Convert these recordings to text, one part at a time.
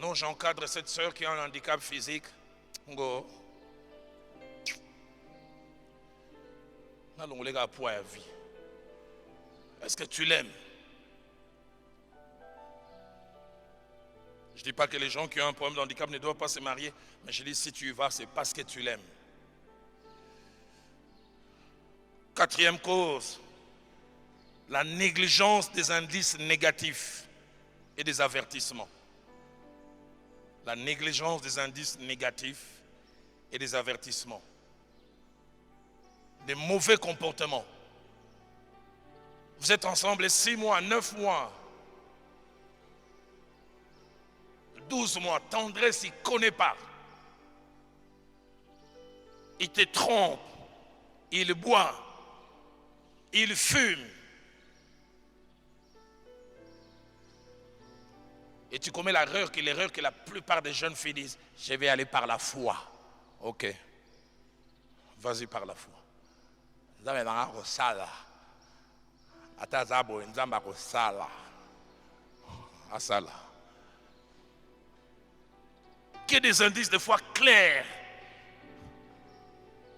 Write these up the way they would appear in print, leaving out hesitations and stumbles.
Non, j'encadre cette sœur qui a un handicap physique. Go. Allons les gars pour la vie. Est-ce que tu l'aimes? Je ne dis pas que les gens qui ont un problème de handicap ne doivent pas se marier, mais je dis si tu y vas, c'est parce que tu l'aimes. Quatrième cause, la négligence des indices négatifs et des avertissements. La négligence des indices négatifs et des avertissements. Des mauvais comportements. Vous êtes ensemble 6 mois, 9 mois, 12 mois, tendresse, il ne connaît pas. Il te trompe, il boit, il fume. Et tu commets l'erreur que la plupart des jeunes filles disent, je vais aller par la foi. Ok, vas-y par la foi. Que des indices de foi clairs.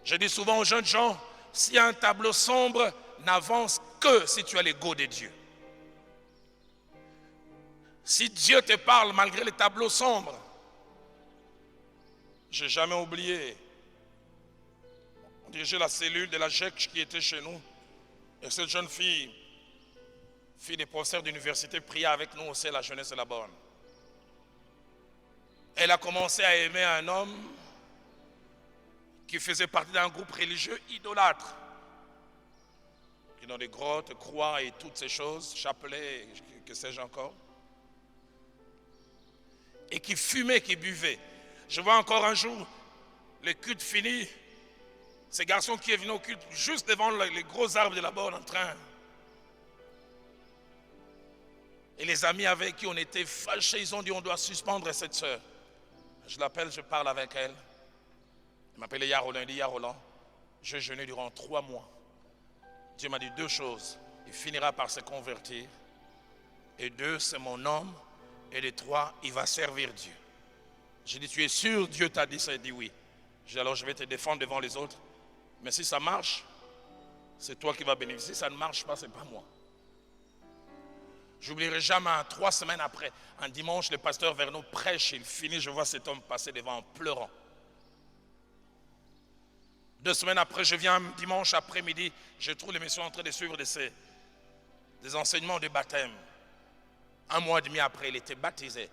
Je dis souvent aux jeunes gens, s'il y a un tableau sombre, n'avance que si tu as l'ego de Dieu. Si Dieu te parle malgré les tableaux sombres, je n'ai jamais oublié. On dirigeait la cellule de la GEC qui était chez nous. Et cette jeune fille des professeurs d'université, priait avec nous aussi à la jeunesse de la borne. Elle a commencé à aimer un homme qui faisait partie d'un groupe religieux idolâtre, qui dans des grottes, croix et toutes ces choses, chapelets, que sais-je encore, et qui fumait, qui buvait. Je vois encore un jour, le culte fini, ces garçons qui est venu au culte juste devant les gros arbres de la borne en train. Et les amis avec qui on était fâchés, ils ont dit on doit suspendre cette sœur. Je l'appelle, je parle avec elle. Il m'appelait Yarolan, il dit Yarolan, j'ai jeûné durant 3 mois. Dieu m'a dit 2 choses. Il finira par se convertir. Et 2, c'est mon homme. Et de 3, il va servir Dieu. J'ai dit, tu es sûr, Dieu t'a dit ça? Il dit oui. J'ai dit, alors je vais te défendre devant les autres. Mais si ça marche, c'est toi qui vas bénéficier. Si ça ne marche pas, ce n'est pas moi. J'oublierai jamais, 3 semaines après, un dimanche, le pasteur Verneau prêche, il finit, je vois cet homme passer devant en pleurant. 2 semaines après, je viens un dimanche après-midi, je trouve les messieurs en train de suivre des enseignements de baptême. 1 mois et demi après, il était baptisé.